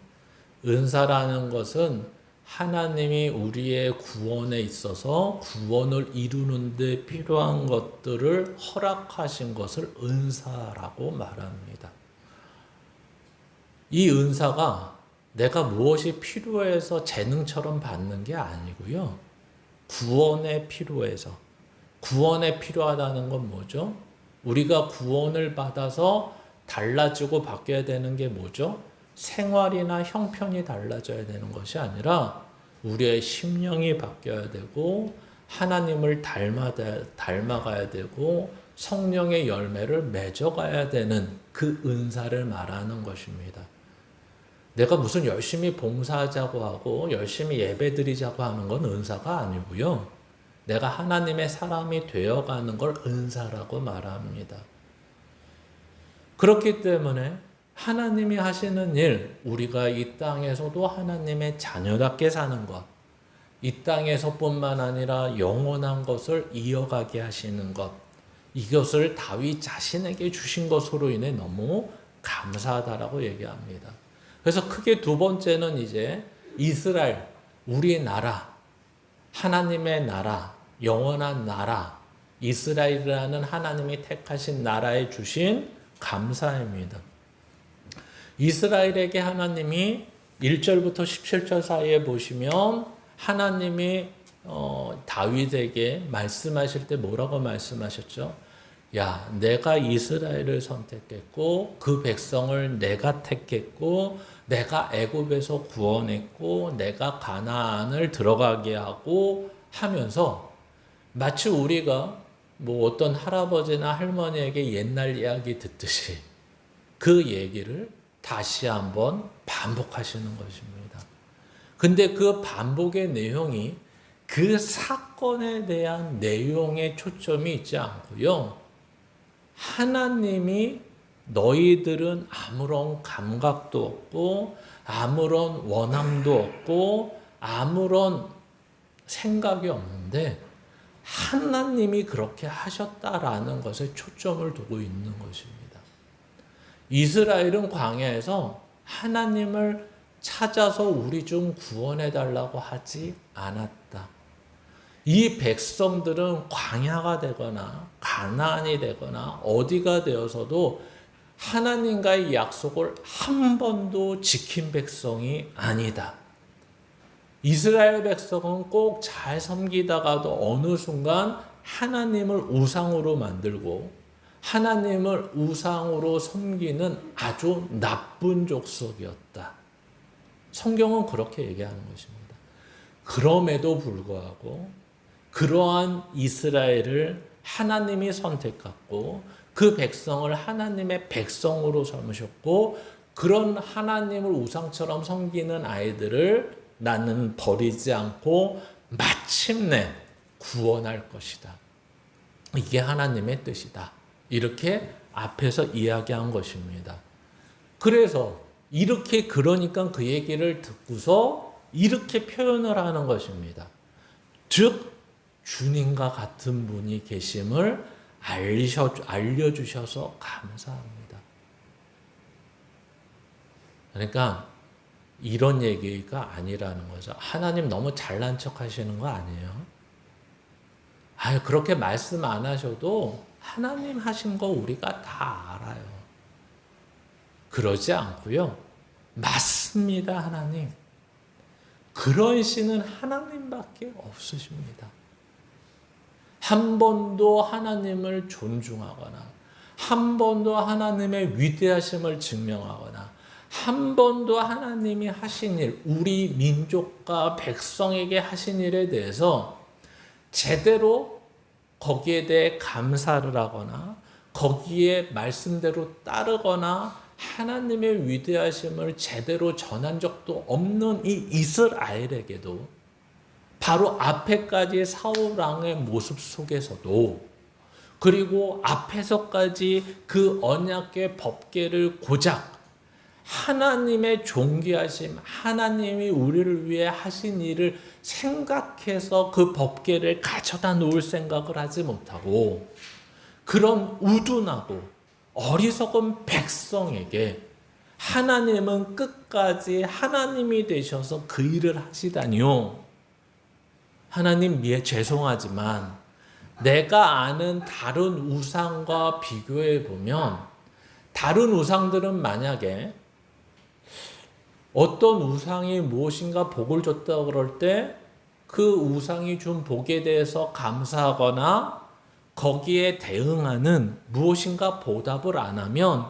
은사라는 것은 하나님이 우리의 구원에 있어서 구원을 이루는 데 필요한 것들을 허락하신 것을 은사라고 말합니다. 이 은사가 내가 무엇이 필요해서 재능처럼 받는 게 아니고요. 구원에 필요해서. 구원에 필요하다는 건 뭐죠? 우리가 구원을 받아서 달라지고 바뀌어야 되는 게 뭐죠? 생활이나 형편이 달라져야 되는 것이 아니라 우리의 심령이 바뀌어야 되고 하나님을 닮아가야 되고 성령의 열매를 맺어가야 되는 그 은사를 말하는 것입니다. 내가 무슨 열심히 봉사하자고 하고 열심히 예배드리자고 하는 건 은사가 아니고요. 내가 하나님의 사람이 되어가는 걸 은사라고 말합니다. 그렇기 때문에 하나님이 하시는 일, 우리가 이 땅에서도 하나님의 자녀답게 사는 것, 이 땅에서뿐만 아니라 영원한 것을 이어가게 하시는 것, 이것을 다윗 자신에게 주신 것으로 인해 너무 감사하다라고 얘기합니다. 그래서 크게 두 번째는 이제 이스라엘, 우리나라, 하나님의 나라, 영원한 나라, 이스라엘이라는 하나님이 택하신 나라에 주신 감사입니다. 이스라엘에게 하나님이 1절부터 17절 사이에 보시면 하나님이 다윗에게 말씀하실 때 뭐라고 말씀하셨죠? 야, 내가 이스라엘을 선택했고 그 백성을 내가 택했고 내가 애굽에서 구원했고 내가 가나안을 들어가게 하고 하면서 마치 우리가 뭐 어떤 할아버지나 할머니에게 옛날 이야기 듣듯이 그 얘기를 다시 한번 반복하시는 것입니다. 근데 그 반복의 내용이 그 사건에 대한 내용에 초점이 있지 않고요. 하나님이 너희들은 아무런 감각도 없고 아무런 원함도 없고 아무런 생각이 없는데 하나님이 그렇게 하셨다라는 것에 초점을 두고 있는 것입니다. 이스라엘은 광야에서 하나님을 찾아서 우리 좀 구원해달라고 하지 않았다. 이 백성들은 광야가 되거나 가나안이 되거나 어디가 되어서도 하나님과의 약속을 한 번도 지킨 백성이 아니다. 이스라엘 백성은 꼭 잘 섬기다가도 어느 순간 하나님을 우상으로 만들고 하나님을 우상으로 섬기는 아주 나쁜 족속이었다. 성경은 그렇게 얘기하는 것입니다. 그럼에도 불구하고 그러한 이스라엘을 하나님이 선택했고 그 백성을 하나님의 백성으로 삼으셨고 그런 하나님을 우상처럼 섬기는 아이들을 나는 버리지 않고 마침내 구원할 것이다. 이게 하나님의 뜻이다. 이렇게 앞에서 이야기한 것입니다. 그래서 이렇게 그러니까 그 얘기를 듣고서 이렇게 표현을 하는 것입니다. 즉 주님과 같은 분이 계심을 알려주셔서 감사합니다. 그러니까 이런 얘기가 아니라는 거죠. 하나님 너무 잘난 척 하시는 거 아니에요? 그렇게 말씀 안 하셔도 하나님 하신 거 우리가 다 알아요. 그러지 않고요. 맞습니다, 하나님. 그런 신은 하나님밖에 없으십니다. 한 번도 하나님을 존중하거나 한 번도 하나님의 위대하심을 증명하거나 한 번도 하나님이 하신 일, 우리 민족과 백성에게 하신 일에 대해서 제대로 거기에 대해 감사를 하거나 거기에 말씀대로 따르거나 하나님의 위대하심을 제대로 전한 적도 없는 이 이스라엘에게도 바로 앞에까지 사울 왕의 모습 속에서도 그리고 앞에서까지 그 언약의 법궤를 고작 하나님의 존귀하심, 하나님이 우리를 위해 하신 일을 생각해서 그 법궤를 가져다 놓을 생각을 하지 못하고 그런 우둔하고 어리석은 백성에게 하나님은 끝까지 하나님이 되셔서 그 일을 하시다니요. 하나님 죄송하지만 내가 아는 다른 우상과 비교해 보면 다른 우상들은 만약에 어떤 우상이 무엇인가 복을 줬다 그럴 때 그 우상이 준 복에 대해서 감사하거나 거기에 대응하는 무엇인가 보답을 안 하면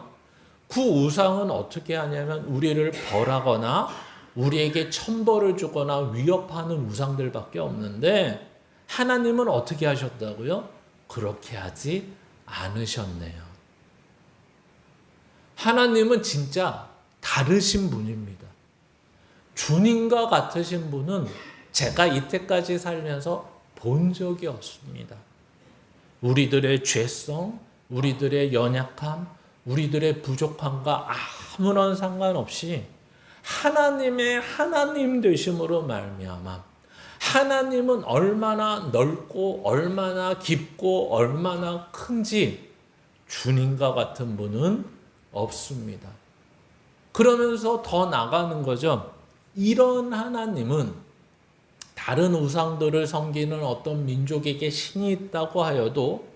그 우상은 어떻게 하냐면 우리를 벌하거나 우리에게 천벌을 주거나 위협하는 우상들밖에 없는데 하나님은 어떻게 하셨다고요? 그렇게 하지 않으셨네요. 하나님은 진짜 다르신 분입니다. 주님과 같으신 분은 제가 이때까지 살면서 본 적이 없습니다. 우리들의 죄성, 우리들의 연약함, 우리들의 부족함과 아무런 상관없이 하나님의 하나님 되심으로 말미암아 하나님은 얼마나 넓고 얼마나 깊고 얼마나 큰지 주님과 같은 분은 없습니다. 그러면서 더 나가는 거죠. 이런 하나님은 다른 우상들을 섬기는 어떤 민족에게 신이 있다고 하여도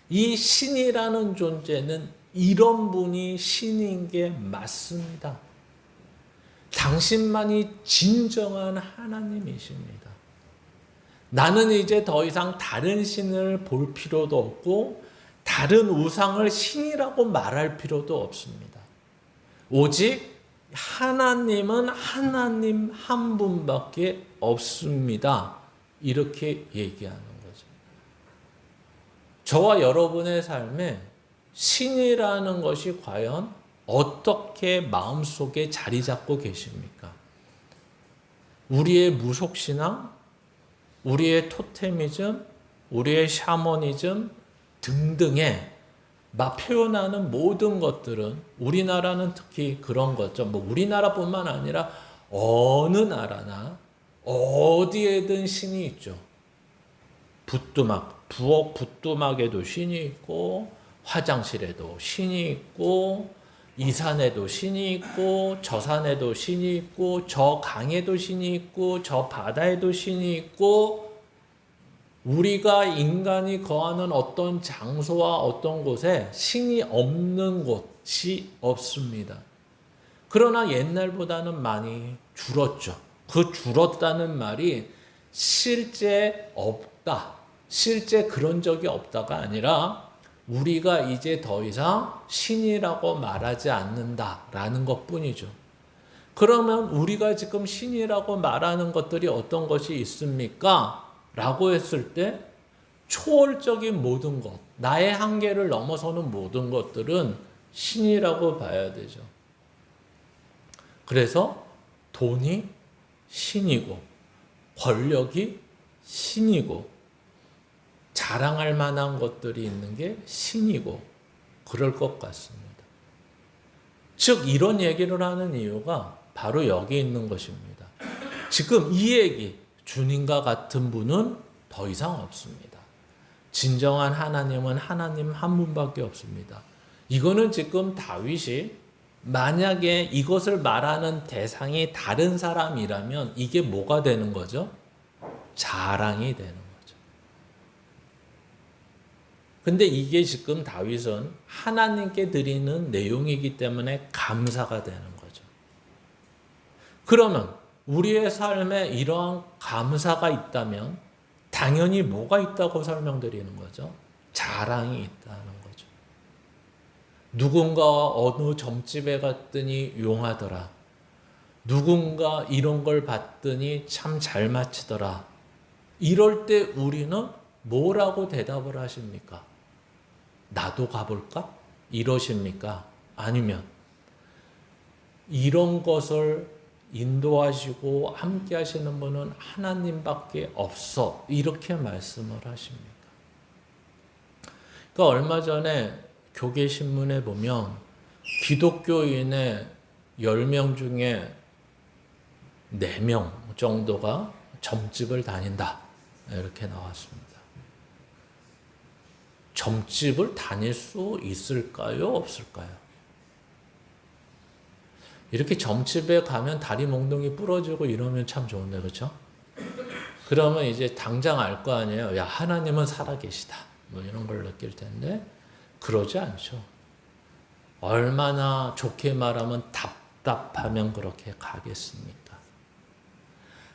이 신이라는 존재는 이런 분이 신인 게 맞습니다. 당신만이 진정한 하나님이십니다. 나는 이제 더 이상 다른 신을 볼 필요도 없고 다른 우상을 신이라고 말할 필요도 없습니다. 오직 하나님은 하나님 한 분밖에 없습니다. 이렇게 얘기하는 거죠. 저와 여러분의 삶에 신이라는 것이 과연 어떻게 마음속에 자리 잡고 계십니까? 우리의 무속신앙, 우리의 토테미즘, 우리의 샤머니즘 등등의 막 표현하는 모든 것들은 우리나라는 특히 그런 거죠. 우리나라뿐만 아니라 어느 나라나 어디에든 신이 있죠. 부엌 부뚜막에도 신이 있고 화장실에도 신이 있고 이 산에도 신이 있고 저 산에도 신이 있고 저 강에도 신이 있고 저 바다에도 신이 있고 우리가 인간이 거하는 어떤 장소와 어떤 곳에 신이 없는 곳이 없습니다. 그러나 옛날보다는 많이 줄었죠. 그 줄었다는 말이 실제 없다, 실제 그런 적이 없다가 아니라 우리가 이제 더 이상 신이라고 말하지 않는다라는 것뿐이죠. 그러면 우리가 지금 신이라고 말하는 것들이 어떤 것이 있습니까? 라고 했을 때 초월적인 모든 것, 나의 한계를 넘어서는 모든 것들은 신이라고 봐야 되죠. 그래서 돈이 신이고 권력이 신이고 자랑할 만한 것들이 있는 게 신이고 그럴 것 같습니다. 즉 이런 얘기를 하는 이유가 바로 여기 있는 것입니다. 지금 이 얘기, 주님과 같은 분은 더 이상 없습니다. 진정한 하나님은 하나님 한 분밖에 없습니다. 이거는 지금 다윗이 만약에 이것을 말하는 대상이 다른 사람이라면 이게 뭐가 되는 거죠? 자랑이 되는 거죠. 근데 이게 지금 다윗은 하나님께 드리는 내용이기 때문에 감사가 되는 거죠. 그러면 우리의 삶에 이러한 감사가 있다면 당연히 뭐가 있다고 설명드리는 거죠? 자랑이 있다는 거죠. 누군가 어느 점집에 갔더니 용하더라. 누군가 이런 걸 봤더니 참 잘 마치더라. 이럴 때 우리는 뭐라고 대답을 하십니까? 나도 가볼까? 이러십니까? 아니면 이런 것을 인도하시고 함께 하시는 분은 하나님밖에 없어. 이렇게 말씀을 하십니다. 그러니까 얼마 전에 교계신문에 보면 기독교인의 10명 중에 4명 정도가 점집을 다닌다. 이렇게 나왔습니다. 점집을 다닐 수 있을까요? 없을까요? 이렇게 점집에 가면 다리 몽둥이 부러지고 이러면 참 좋은데, 그렇죠? 그러면 이제 당장 알 거 아니에요. 야, 하나님은 살아계시다. 뭐 이런 걸 느낄 텐데 그러지 않죠. 얼마나 좋게 말하면 답답하면 그렇게 가겠습니까?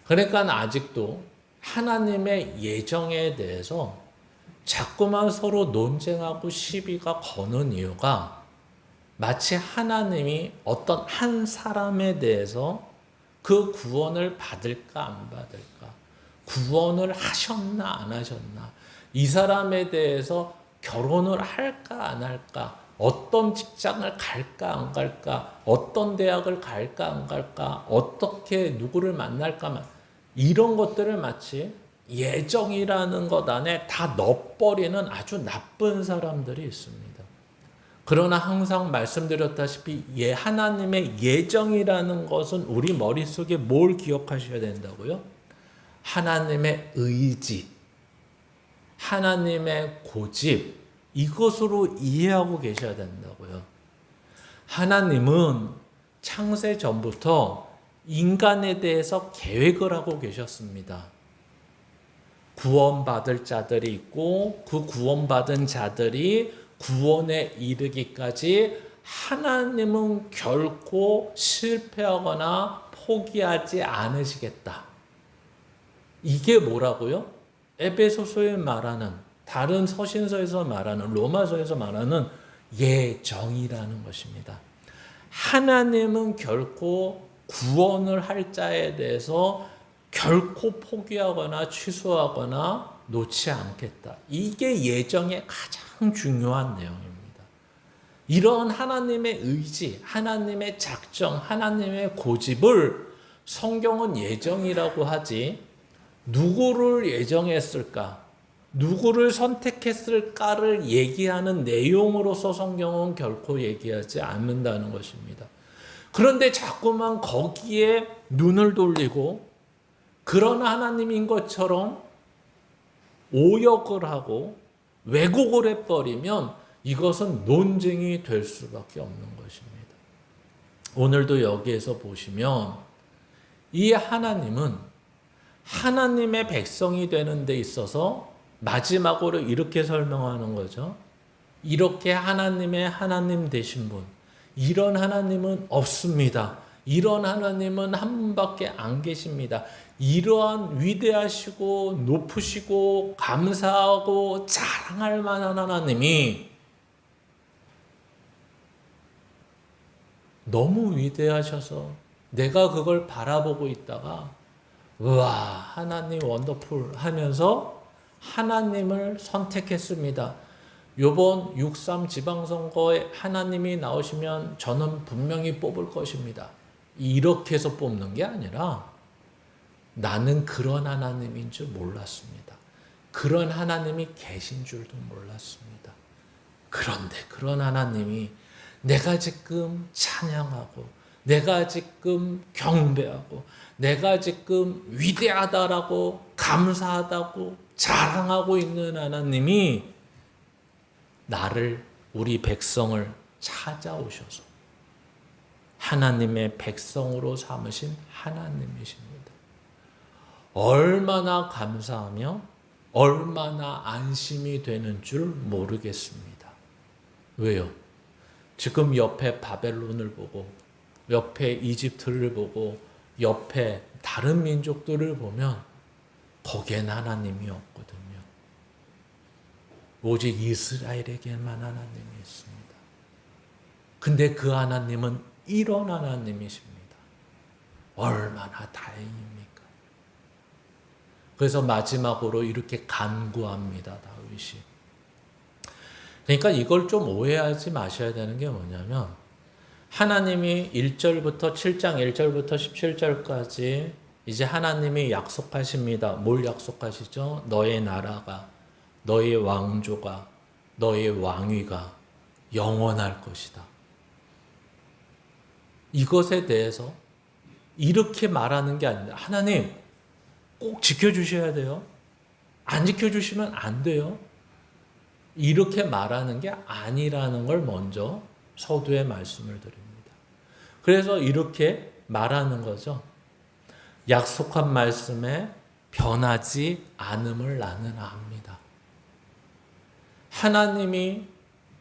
그러니까 아직도 하나님의 예정에 대해서 자꾸만 서로 논쟁하고 시비가 거는 이유가 마치 하나님이 어떤 한 사람에 대해서 그 구원을 받을까 안 받을까, 구원을 하셨나 안 하셨나, 이 사람에 대해서 결혼을 할까 안 할까, 어떤 직장을 갈까 안 갈까, 어떤 대학을 갈까 안 갈까, 어떻게 누구를 만날까, 이런 것들을 마치 예정이라는 것 안에 다 넣어버리는 아주 나쁜 사람들이 있습니다. 그러나 항상 말씀드렸다시피 하나님의 예정이라는 것은 우리 머릿속에 뭘 기억하셔야 된다고요? 하나님의 의지, 하나님의 고집, 이것으로 이해하고 계셔야 된다고요. 하나님은 창세 전부터 인간에 대해서 계획을 하고 계셨습니다. 구원받을 자들이 있고 그 구원받은 자들이 구원에 이르기까지 하나님은 결코 실패하거나 포기하지 않으시겠다. 이게 뭐라고요? 에베소서에 말하는, 다른 서신서에서 말하는, 로마서에서 말하는 예정이라는 것입니다. 하나님은 결코 구원을 할 자에 대해서 결코 포기하거나 취소하거나 놓지 않겠다. 이게 예정의 가장 중요한 내용입니다. 이런 하나님의 의지, 하나님의 작정, 하나님의 고집을 성경은 예정이라고 하지, 누구를 예정했을까, 누구를 선택했을까를 얘기하는 내용으로서 성경은 결코 얘기하지 않는다는 것입니다. 그런데 자꾸만 거기에 눈을 돌리고 그런 하나님인 것처럼 오역을 하고 왜곡을 해버리면 이것은 논쟁이 될 수밖에 없는 것입니다. 오늘도 여기에서 보시면 이 하나님은 하나님의 백성이 되는 데 있어서 마지막으로 이렇게 설명하는 거죠. 이렇게 하나님의 하나님 되신 분, 이런 하나님은 없습니다. 이런 하나님은 한 분밖에 안 계십니다. 이러한 위대하시고 높으시고 감사하고 자랑할 만한 하나님이 너무 위대하셔서 내가 그걸 바라보고 있다가 와, 하나님 원더풀 하면서 하나님을 선택했습니다. 요번 6.3 지방선거에 하나님이 나오시면 저는 분명히 뽑을 것입니다. 이렇게 해서 뽑는 게 아니라 나는 그런 하나님인 줄 몰랐습니다. 그런 하나님이 계신 줄도 몰랐습니다. 그런데 그런 하나님이 내가 지금 찬양하고 내가 지금 경배하고 내가 지금 위대하다라고 감사하다고 자랑하고 있는 하나님이 나를, 우리 백성을 찾아오셔서 하나님의 백성으로 삼으신 하나님이십니다. 얼마나 감사하며 얼마나 안심이 되는 줄 모르겠습니다. 왜요? 지금 옆에 바벨론을 보고 옆에 이집트를 보고 옆에 다른 민족들을 보면 거기엔 하나님이 없거든요. 오직 이스라엘에게만 하나님이 있습니다. 근데 그 하나님은 이런 하나님이십니다. 얼마나 다행입니까? 그래서 마지막으로 이렇게 간구합니다, 다윗이. 그러니까 이걸 좀 오해하지 마셔야 되는 게 뭐냐면, 하나님이 1절부터 7장 1절부터 17절까지 이제 하나님이 약속하십니다. 뭘 약속하시죠? 너의 나라가, 너의 왕조가, 너의 왕위가 영원할 것이다. 이것에 대해서 이렇게 말하는 게 아닙니다. 하나님 꼭 지켜주셔야 돼요. 안 지켜주시면 안 돼요. 이렇게 말하는 게 아니라는 걸 먼저 서두에 말씀을 드립니다. 그래서 이렇게 말하는 거죠. 약속한 말씀에 변하지 않음을 나는 압니다. 하나님이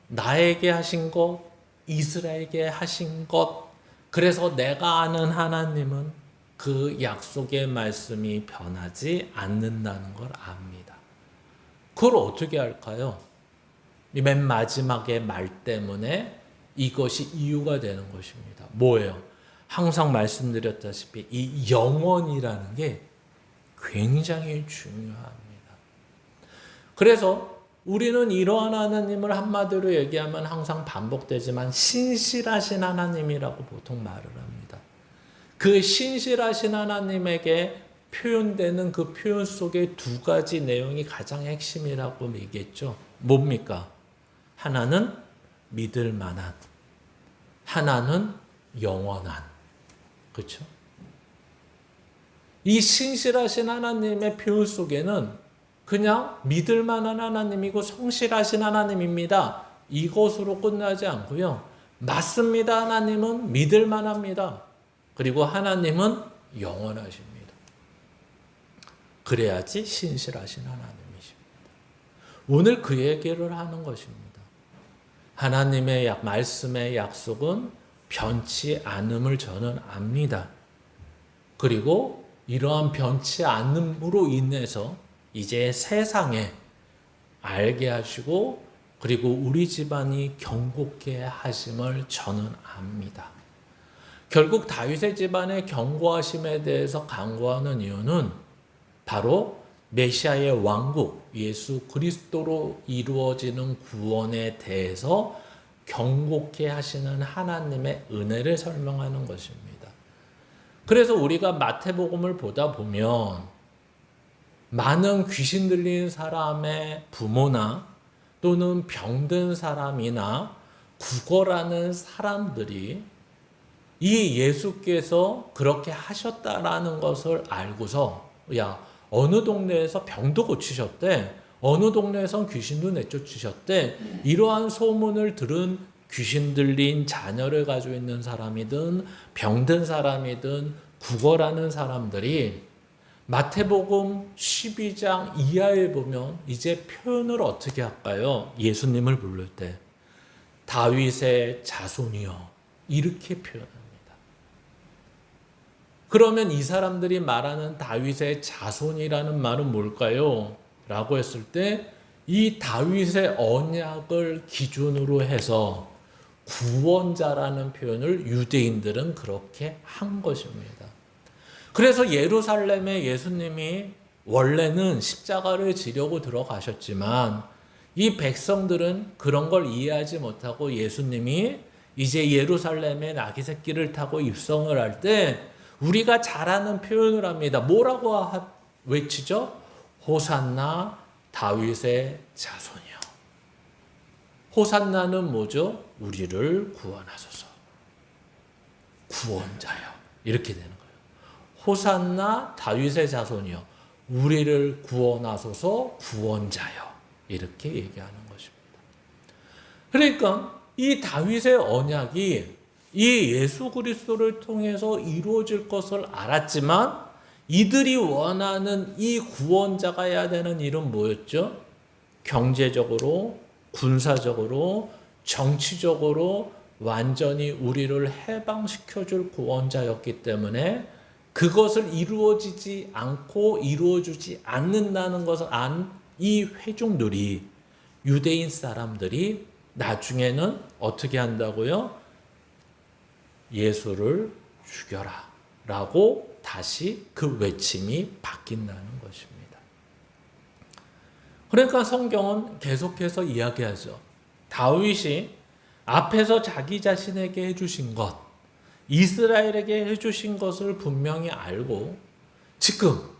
나에게 하신 것, 이스라엘에게 하신 것, 그래서 내가 아는 하나님은 그 약속의 말씀이 변하지 않는다는 걸 압니다. 그걸 어떻게 할까요? 맨 마지막의 말 때문에 이것이 이유가 되는 것입니다. 뭐예요? 항상 말씀드렸다시피 이 영원이라는 게 굉장히 중요합니다. 그래서 우리는 이러한 하나님을 한마디로 얘기하면 항상 반복되지만 신실하신 하나님이라고 보통 말을 합니다. 그 신실하신 하나님에게 표현되는 그 표현 속에 두 가지 내용이 가장 핵심이라고 얘기했죠. 뭡니까? 하나는 믿을 만한, 하나는 영원한. 그렇죠? 이 신실하신 하나님의 표현 속에는 그냥 믿을 만한 하나님이고 성실하신 하나님입니다. 이것으로 끝나지 않고요. 맞습니다. 하나님은 믿을 만합니다. 그리고 하나님은 영원하십니다. 그래야지 신실하신 하나님이십니다. 오늘 그 얘기를 하는 것입니다. 하나님의 말씀의 약속은 변치 않음을 저는 압니다. 그리고 이러한 변치 않음으로 인해서 이제 세상에 알게 하시고 그리고 우리 집안이 경고케 하심을 저는 압니다. 결국 다윗의 집안의 경고하심에 대해서 간구하는 이유는 바로 메시아의 왕국, 예수 그리스도로 이루어지는 구원에 대해서 경고케 하시는 하나님의 은혜를 설명하는 것입니다. 그래서 우리가 마태복음을 보다 보면 많은 귀신 들린 사람의 부모나 또는 병든 사람이나 구걸하는 사람들이 이 예수께서 그렇게 하셨다라는 것을 알고서 야, 어느 동네에서 병도 고치셨대, 어느 동네에선 귀신도 내쫓으셨대, 이러한 소문을 들은 귀신 들린 자녀를 가지고 있는 사람이든 병든 사람이든 구걸하는 사람들이 마태복음 12장 이하에 보면 이제 표현을 어떻게 할까요? 예수님을 부를 때 다윗의 자손이여 이렇게 표현합니다. 그러면 이 사람들이 말하는 다윗의 자손이라는 말은 뭘까요? 라고 했을 때 이 다윗의 언약을 기준으로 해서 구원자라는 표현을 유대인들은 그렇게 한 것입니다. 그래서 예루살렘에 예수님이 원래는 십자가를 지려고 들어가셨지만 이 백성들은 그런 걸 이해하지 못하고 예수님이 이제 예루살렘에 나귀 새끼를 타고 입성을 할 때 우리가 잘 아는 표현을 합니다. 뭐라고 외치죠? 호산나 다윗의 자손이요. 호산나는 뭐죠? 우리를 구원하소서. 구원자요. 이렇게 되는 거예요. 호산나 다윗의 자손이요. 우리를 구원하소서 구원자요. 이렇게 얘기하는 것입니다. 그러니까 이 다윗의 언약이 이 예수 그리스도를 통해서 이루어질 것을 알았지만 이들이 원하는 이 구원자가 해야 되는 일은 뭐였죠? 경제적으로, 군사적으로, 정치적으로 완전히 우리를 해방시켜줄 구원자였기 때문에 그것을 이루어지지 않고 이루어주지 않는다는 것을 안 이 회중들이, 유대인 사람들이 나중에는 어떻게 한다고요? 예수를 죽여라 라고 다시 그 외침이 바뀐다는 것입니다. 그러니까 성경은 계속해서 이야기하죠. 다윗이 앞에서 자기 자신에게 해주신 것, 이스라엘에게 해주신 것을 분명히 알고 지금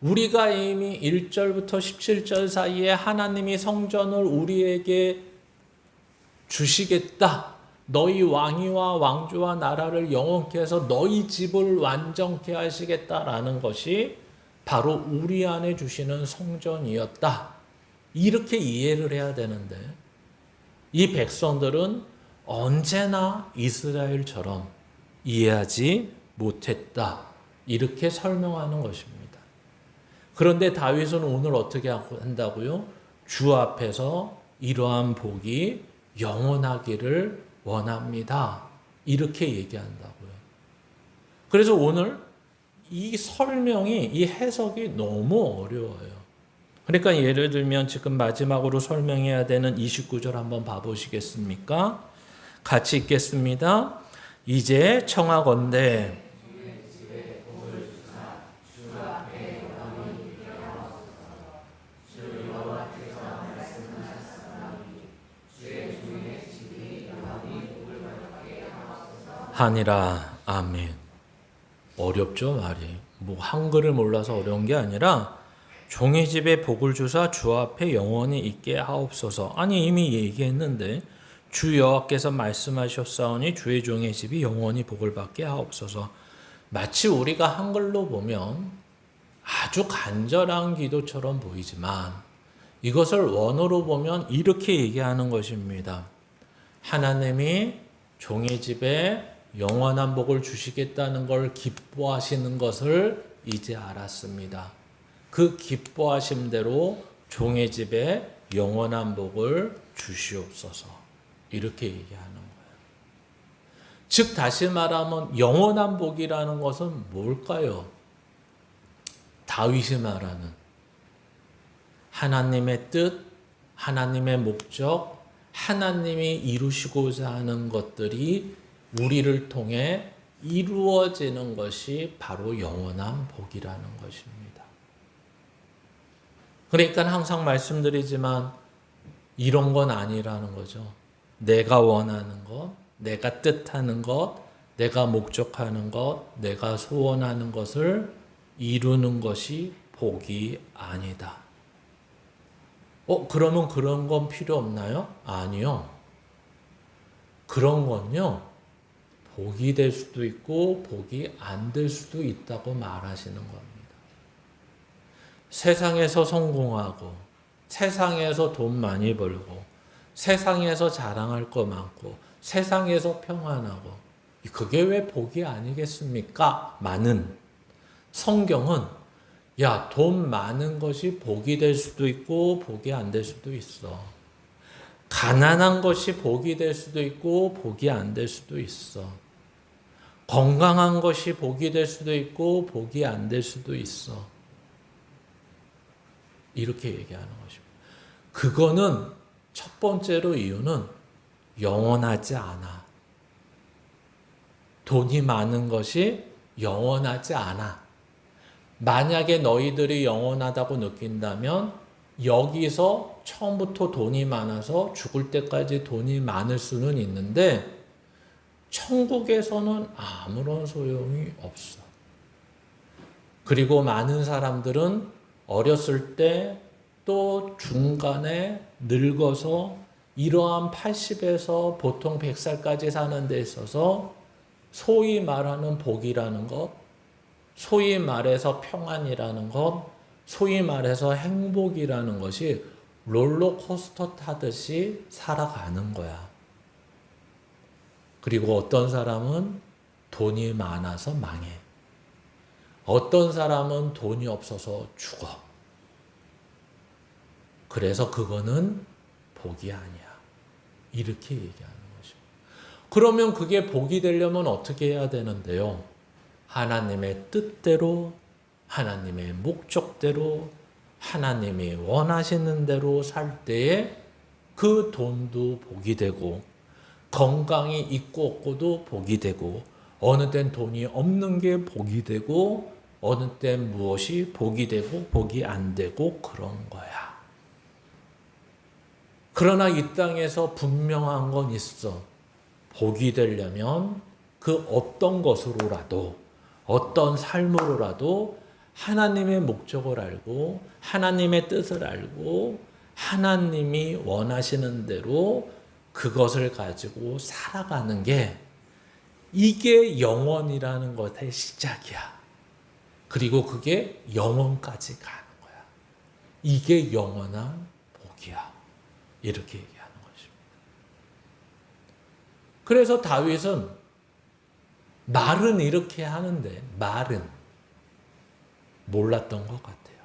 우리가 이미 1절부터 17절 사이에 하나님이 성전을 우리에게 주시겠다. 너희 왕위와 왕조와 나라를 영원케 해서 너희 집을 완전케 하시겠다라는 것이 바로 우리 안에 주시는 성전이었다. 이렇게 이해를 해야 되는데 이 백성들은 언제나 이스라엘처럼 이해하지 못했다. 이렇게 설명하는 것입니다. 그런데 다윗은 오늘 어떻게 한다고요? 주 앞에서 이러한 복이 영원하기를 원합니다. 이렇게 얘기한다고요. 그래서 오늘 이 설명이, 이 해석이 너무 어려워요. 그러니까 예를 들면 지금 마지막으로 설명해야 되는 29절 한번 봐보시겠습니까? 같이 읽겠습니다. 이제 청하건대 하니라. 아멘. 어렵죠, 말이. 뭐 한글을 몰라서 어려운 게 아니라 종의 집에 복을 주사 주 앞에 영원히 있게 하옵소서. 아니 이미 얘기했는데 주 여호와께서 말씀하셨사오니 주의 종의 집이 영원히 복을 받게 하옵소서. 마치 우리가 한글로 보면 아주 간절한 기도처럼 보이지만 이것을 원어로 보면 이렇게 얘기하는 것입니다. 하나님이 종의 집에 영원한 복을 주시겠다는 걸 기뻐하시는 것을 이제 알았습니다. 그 기뻐하심대로 종의 집에 영원한 복을 주시옵소서. 이렇게 얘기하는 거예요. 즉 다시 말하면 영원한 복이라는 것은 뭘까요? 다윗이 말하는 하나님의 뜻, 하나님의 목적, 하나님이 이루시고자 하는 것들이 우리를 통해 이루어지는 것이 바로 영원한 복이라는 것입니다. 그러니까 항상 말씀드리지만 이런 건 아니라는 거죠. 내가 원하는 것, 내가 뜻하는 것, 내가 목적하는 것, 내가 소원하는 것을 이루는 것이 복이 아니다. 그러면 그런 건 필요 없나요? 아니요. 그런 건요. 복이 될 수도 있고 복이 안 될 수도 있다고 말하시는 겁니다. 세상에서 성공하고 세상에서 돈 많이 벌고 세상에서 자랑할 거 많고 세상에서 평안하고 그게 왜 복이 아니겠습니까? 많은 성경은 야, 돈 많은 것이 복이 될 수도 있고 복이 안 될 수도 있어. 가난한 것이 복이 될 수도 있고 복이 안 될 수도 있어. 건강한 것이 복이 될 수도 있고 복이 안 될 수도 있어. 이렇게 얘기하는 것입니다. 그거는 첫 번째로 이유는 영원하지 않아. 돈이 많은 것이 영원하지 않아. 만약에 너희들이 영원하다고 느낀다면 여기서 처음부터 돈이 많아서 죽을 때까지 돈이 많을 수는 있는데 천국에서는 아무런 소용이 없어. 그리고 많은 사람들은 어렸을 때 또 중간에 늙어서 이러한 80에서 보통 100살까지 사는 데 있어서 소위 말하는 복이라는 것, 소위 말해서 평안이라는 것, 소위 말해서 행복이라는 것이 롤러코스터 타듯이 살아가는 거야. 그리고 어떤 사람은 돈이 많아서 망해. 어떤 사람은 돈이 없어서 죽어. 그래서 그거는 복이 아니야. 이렇게 얘기하는 것입니다. 그러면 그게 복이 되려면 어떻게 해야 되는데요? 하나님의 뜻대로, 하나님의 목적대로, 하나님이 원하시는 대로 살 때에 그 돈도 복이 되고, 건강이 있고 없고도 복이 되고, 어느 땐 돈이 없는 게 복이 되고, 어느 땐 무엇이 복이 되고 복이 안 되고 그런 거야. 그러나 이 땅에서 분명한 건 있어. 복이 되려면 그 어떤 것으로라도, 어떤 삶으로라도 하나님의 목적을 알고 하나님의 뜻을 알고 하나님이 원하시는 대로 그것을 가지고 살아가는 게 이게 영원이라는 것의 시작이야. 그리고 그게 영원까지 가는 거야. 이게 영원한 복이야. 이렇게 얘기하는 것입니다. 그래서 다윗은 말은 이렇게 하는데 말은 몰랐던 것 같아요.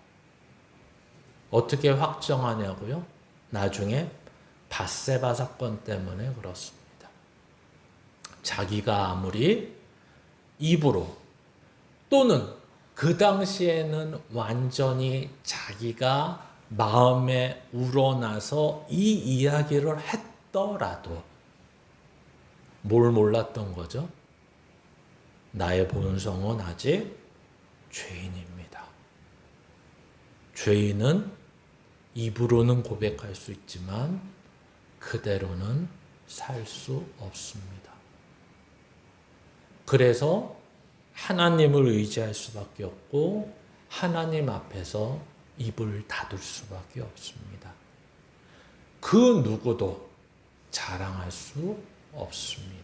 어떻게 확정하냐고요? 나중에 밧세바 사건 때문에 그렇습니다. 자기가 아무리 입으로 또는 그 당시에는 완전히 자기가 마음에 우러나서 이 이야기를 했더라도 뭘 몰랐던 거죠? 나의 본성은 아직 죄인입니다. 죄인은 입으로는 고백할 수 있지만 그대로는 살 수 없습니다. 그래서 하나님을 의지할 수밖에 없고 하나님 앞에서 입을 닫을 수밖에 없습니다. 그 누구도 자랑할 수 없습니다.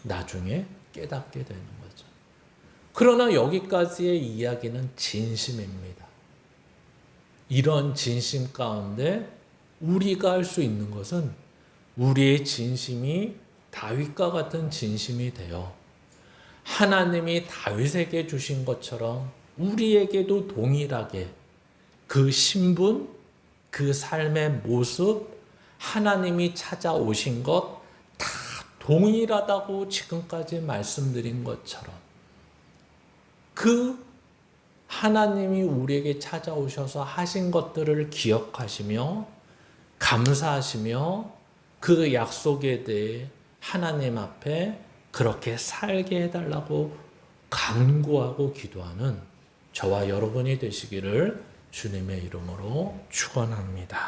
나중에 깨닫게 되는 거죠. 그러나 여기까지의 이야기는 진심입니다. 이런 진심 가운데 우리가 할 수 있는 것은 우리의 진심이 다윗과 같은 진심이 되어 하나님이 다윗에게 주신 것처럼 우리에게도 동일하게 그 신분, 그 삶의 모습, 하나님이 찾아오신 것 다 동일하다고 지금까지 말씀드린 것처럼 그 하나님이 우리에게 찾아오셔서 하신 것들을 기억하시며 감사하시며 그 약속에 대해 하나님 앞에 그렇게 살게 해달라고 간구하고 기도하는 저와 여러분이 되시기를 주님의 이름으로 축원합니다.